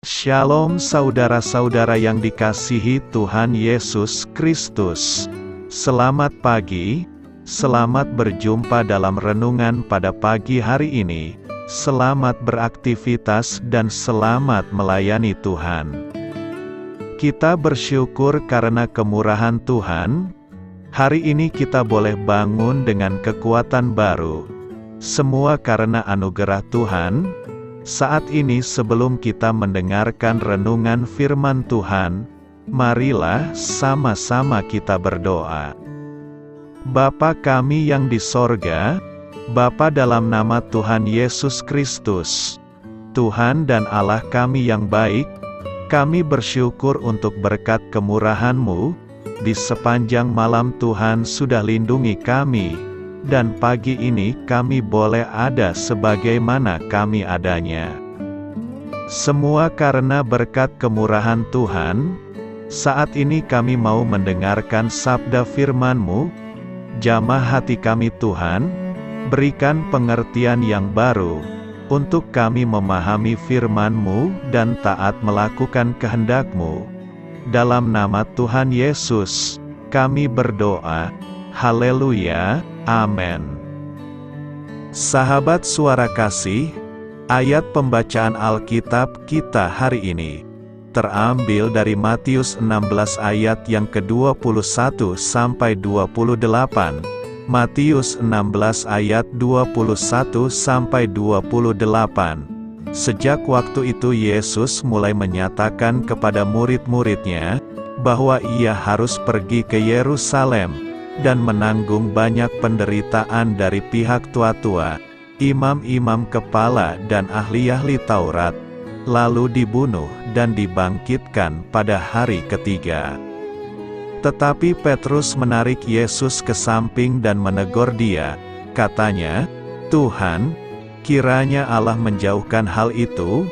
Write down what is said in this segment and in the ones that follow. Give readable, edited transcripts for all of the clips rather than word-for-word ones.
Shalom saudara-saudara yang dikasihi Tuhan Yesus Kristus. Selamat pagi, selamat berjumpa dalam renungan pada pagi hari ini. Selamat beraktivitas dan selamat melayani Tuhan. Kita bersyukur karena kemurahan Tuhan. Hari ini kita boleh bangun dengan kekuatan baru. Semua karena anugerah Tuhan. Saat ini sebelum kita mendengarkan renungan firman Tuhan, marilah sama-sama kita berdoa. Bapa kami yang di sorga, Bapa dalam nama Tuhan Yesus Kristus, Tuhan dan Allah kami yang baik, kami bersyukur untuk berkat kemurahan-Mu, di sepanjang malam Tuhan sudah lindungi kami. Dan pagi ini kami boleh ada sebagaimana kami adanya. Semua karena berkat kemurahan Tuhan. Saat ini kami mau mendengarkan sabda firman-Mu. Jamah hati kami Tuhan, berikan pengertian yang baru, untuk kami memahami firman-Mu dan taat melakukan kehendak-Mu. Dalam nama Tuhan Yesus, kami berdoa. Haleluya. Amin. Sahabat suara kasih, ayat pembacaan Alkitab kita hari ini terambil dari Matius 16 ayat yang ke-21 sampai 28. Matius 16 ayat 21 sampai 28. Sejak waktu itu Yesus mulai menyatakan kepada murid-muridnya bahwa ia harus pergi ke Yerusalem dan menanggung banyak penderitaan dari pihak tua-tua, imam-imam kepala dan ahli-ahli Taurat, lalu dibunuh dan dibangkitkan pada hari ketiga. Tetapi Petrus menarik Yesus ke samping dan menegur dia, katanya, "Tuhan, kiranya Allah menjauhkan hal itu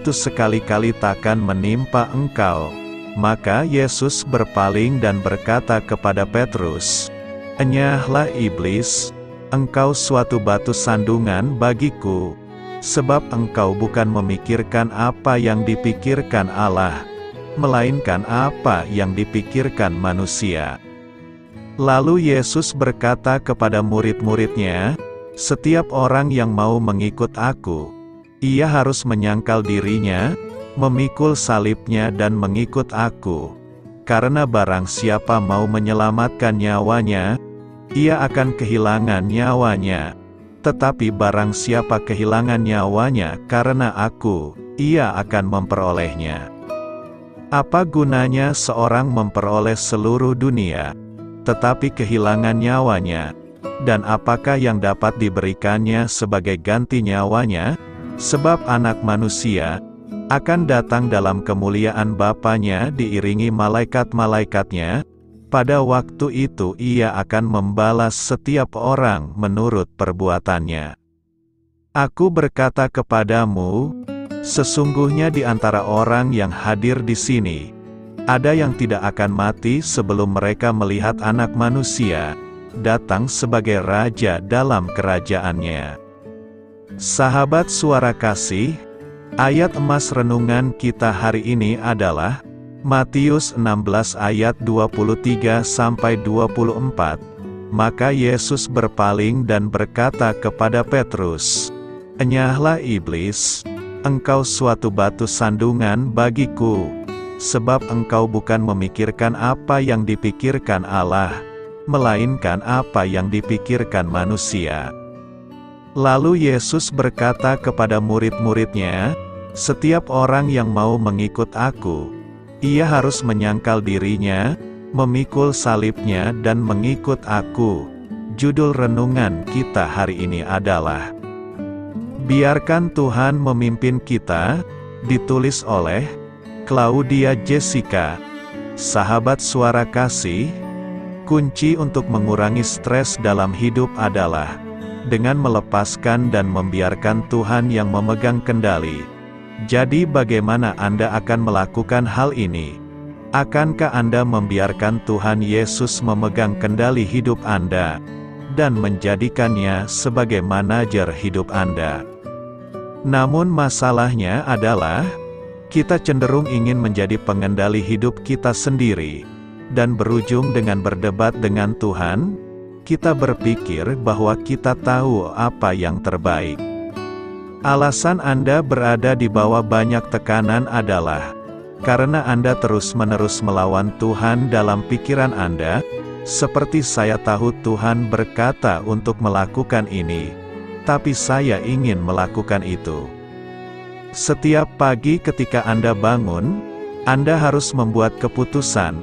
sekali-kali takkan menimpa Engkau." Maka Yesus berpaling dan berkata kepada Petrus, "Enyahlah iblis, engkau suatu batu sandungan bagiku, sebab engkau bukan memikirkan apa yang dipikirkan Allah, melainkan apa yang dipikirkan manusia." Lalu Yesus berkata kepada murid-muridnya, "Setiap orang yang mau mengikut Aku, ia harus menyangkal dirinya, memikul salibnya dan mengikut Aku. Karena barang siapa mau menyelamatkan nyawanya, ia akan kehilangan nyawanya. Tetapi barang siapa kehilangan nyawanya karena Aku, ia akan memperolehnya. Apa gunanya seorang memperoleh seluruh dunia, tetapi kehilangan nyawanya? Dan apakah yang dapat diberikannya sebagai ganti nyawanya? Sebab Anak Manusia akan datang dalam kemuliaan Bapanya diiringi malaikat-malaikatnya. Pada waktu itu ia akan membalas setiap orang menurut perbuatannya. Aku berkata kepadamu, sesungguhnya di antara orang yang hadir di sini, ada yang tidak akan mati sebelum mereka melihat Anak Manusia datang sebagai Raja dalam kerajaannya." Sahabat suara kasih, ayat emas renungan kita hari ini adalah Matius 16 ayat 23 sampai 24. Maka Yesus berpaling dan berkata kepada Petrus, "Enyahlah iblis, engkau suatu batu sandungan bagiku, sebab engkau bukan memikirkan apa yang dipikirkan Allah, melainkan apa yang dipikirkan manusia." Lalu Yesus berkata kepada murid-muridnya, "Setiap orang yang mau mengikut Aku, ia harus menyangkal dirinya, memikul salibnya dan mengikut Aku." Judul renungan kita hari ini adalah "Biarkan Tuhan Memimpin Kita", ditulis oleh Claudia Jessica. Sahabat suara kasih, kunci untuk mengurangi stres dalam hidup adalah dengan melepaskan dan membiarkan Tuhan yang memegang kendali. Jadi bagaimana Anda akan melakukan hal ini? Akankah Anda membiarkan Tuhan Yesus memegang kendali hidup Anda, dan menjadikannya sebagai manajer hidup Anda? Namun masalahnya adalah, Kita cenderung ingin menjadi pengendali hidup kita sendiri, dan berujung dengan berdebat dengan Tuhan. Kita berpikir bahwa kita tahu apa yang terbaik. Alasan Anda berada di bawah banyak tekanan adalah karena Anda terus-menerus melawan Tuhan dalam pikiran Anda, seperti saya tahu Tuhan berkata untuk melakukan ini, tapi saya ingin melakukan itu. Setiap pagi ketika Anda bangun, Anda harus membuat keputusan.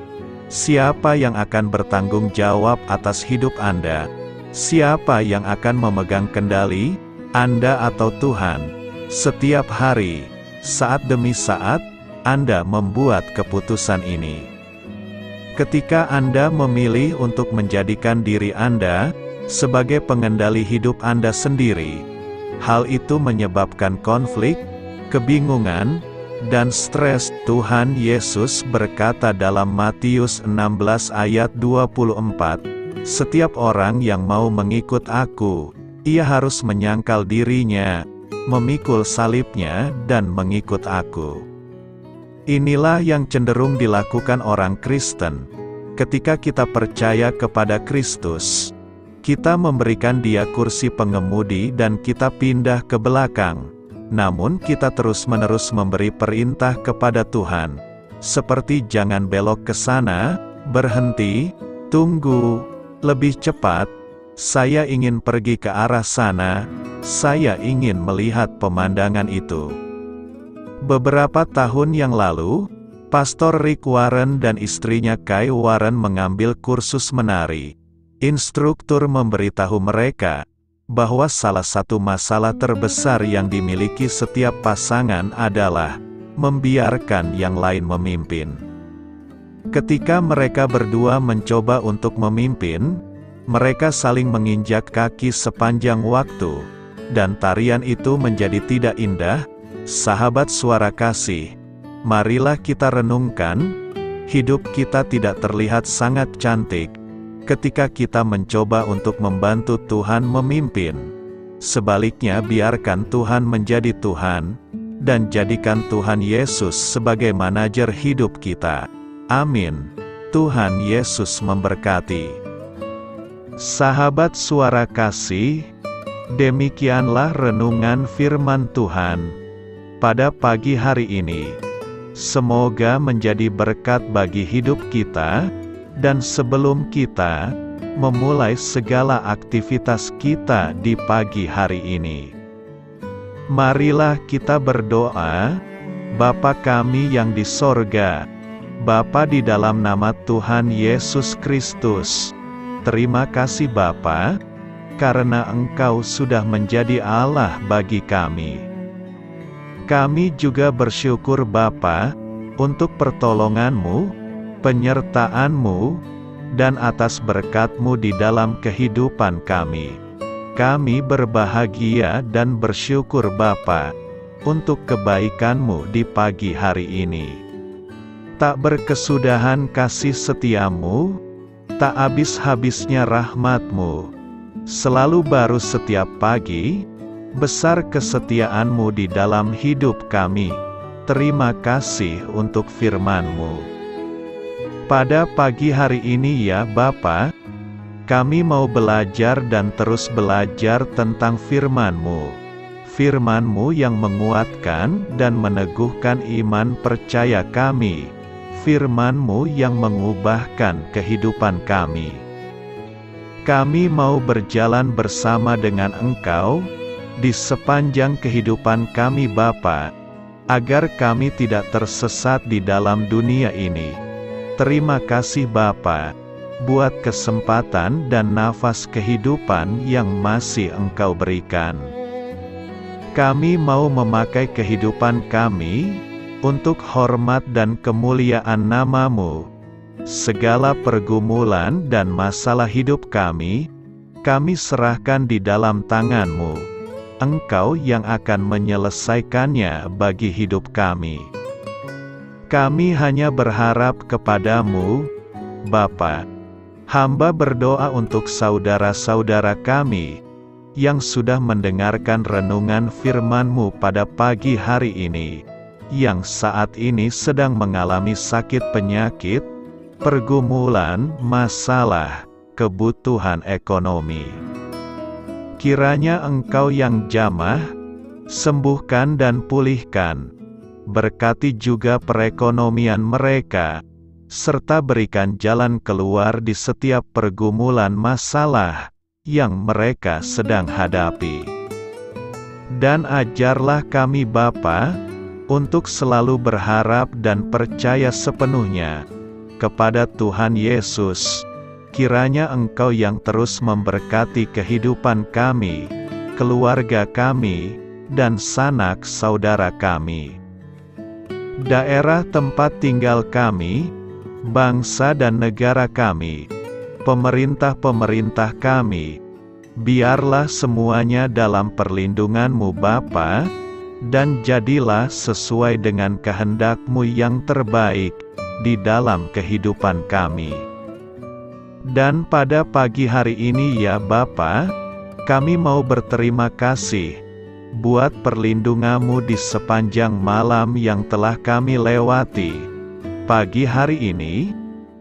Siapa yang akan bertanggung jawab atas hidup Anda? Siapa yang akan memegang kendali, Anda atau Tuhan? Setiap hari, saat demi saat, Anda membuat keputusan ini. Ketika Anda memilih untuk menjadikan diri Anda sebagai pengendali hidup Anda sendiri, hal itu menyebabkan konflik, kebingungan, dan stres. Tuhan Yesus berkata dalam Matius 16 ayat 24, "Setiap orang yang mau mengikut Aku, ia harus menyangkal dirinya, memikul salibnya, dan mengikut Aku." Inilah yang cenderung dilakukan orang Kristen. Ketika kita percaya kepada Kristus, kita memberikan Dia kursi pengemudi dan kita pindah ke belakang. Namun kita terus-menerus memberi perintah kepada Tuhan, seperti jangan belok ke sana, berhenti, tunggu, lebih cepat, saya ingin pergi ke arah sana, saya ingin melihat pemandangan itu. Beberapa tahun yang lalu, Pastor Rick Warren dan istrinya Kay Warren mengambil kursus menari. Instruktur memberitahu mereka bahwa salah satu masalah terbesar yang dimiliki setiap pasangan adalah membiarkan yang lain memimpin. Ketika mereka berdua mencoba untuk memimpin, mereka saling menginjak kaki sepanjang waktu, dan tarian itu menjadi tidak indah. Sahabat suara kasih, marilah kita renungkan, hidup kita tidak terlihat sangat cantik ketika kita mencoba untuk membantu Tuhan memimpin. Sebaliknya, biarkan Tuhan menjadi Tuhan, dan jadikan Tuhan Yesus sebagai manajer hidup kita. Amin. Tuhan Yesus memberkati. Sahabat suara kasih, demikianlah renungan firman Tuhan pada pagi hari ini. Semoga menjadi berkat bagi hidup kita. Dan sebelum kita memulai segala aktivitas kita di pagi hari ini, marilah kita berdoa. Bapa kami yang di sorga, Bapa, di dalam nama Tuhan Yesus Kristus, terima kasih Bapa, karena Engkau sudah menjadi Allah bagi kami. Kami juga bersyukur Bapa, untuk pertolongan-Mu, penyertaan-Mu, dan atas berkat-Mu di dalam kehidupan kami. Kami berbahagia dan bersyukur Bapa, untuk kebaikan-Mu di pagi hari ini. Tak berkesudahan kasih setia-Mu, tak habis-habisnya rahmat-Mu, selalu baru setiap pagi, besar kesetiaan-Mu di dalam hidup kami. Terima kasih untuk firman-Mu. Pada pagi hari ini ya Bapa, kami mau belajar dan terus belajar tentang firman-Mu. Firman-Mu yang menguatkan dan meneguhkan iman percaya kami. Firman-Mu yang mengubahkan kehidupan kami. Kami mau berjalan bersama dengan Engkau di sepanjang kehidupan kami Bapa, agar kami tidak tersesat di dalam dunia ini. Terima kasih Bapa, buat kesempatan dan nafas kehidupan yang masih Engkau berikan. Kami mau memakai kehidupan kami untuk hormat dan kemuliaan nama-Mu. Segala pergumulan dan masalah hidup kami serahkan di dalam tangan-Mu. Engkau yang akan menyelesaikannya bagi hidup kami. Kami hanya berharap kepada-Mu, Bapa. Hamba berdoa untuk saudara-saudara kami, yang sudah mendengarkan renungan firman-Mu pada pagi hari ini. yang saat ini sedang mengalami sakit penyakit, pergumulan, masalah, kebutuhan ekonomi. Kiranya Engkau yang jamah, sembuhkan dan pulihkan. Berkati juga perekonomian mereka, serta berikan jalan keluar di setiap pergumulan masalah yang mereka sedang hadapi. Dan ajarlah kami Bapa, untuk selalu berharap dan percaya sepenuhnya kepada Tuhan Yesus. Kiranya Engkau yang terus memberkati kehidupan kami, keluarga kami, dan sanak saudara kami, daerah tempat tinggal kami, bangsa dan negara kami, pemerintah-pemerintah kami. Biarlah semuanya dalam perlindungan-Mu Bapa, dan jadilah sesuai dengan kehendak-Mu yang terbaik di dalam kehidupan kami. Dan pada pagi hari ini ya Bapa, kami mau berterima kasih buat perlindungan-Mu di sepanjang malam yang telah kami lewati. Pagi hari ini,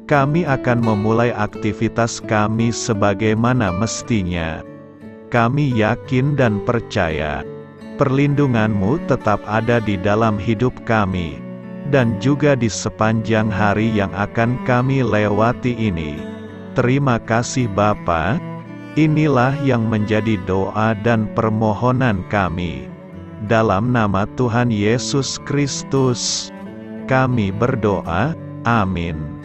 kami akan memulai aktivitas kami sebagaimana mestinya. Kami yakin dan percaya, perlindungan-Mu tetap ada di dalam hidup kami, dan juga di sepanjang hari yang akan kami lewati ini. Terima kasih Bapa. Inilah yang menjadi doa dan permohonan kami. Dalam nama Tuhan Yesus Kristus, kami berdoa. Amin.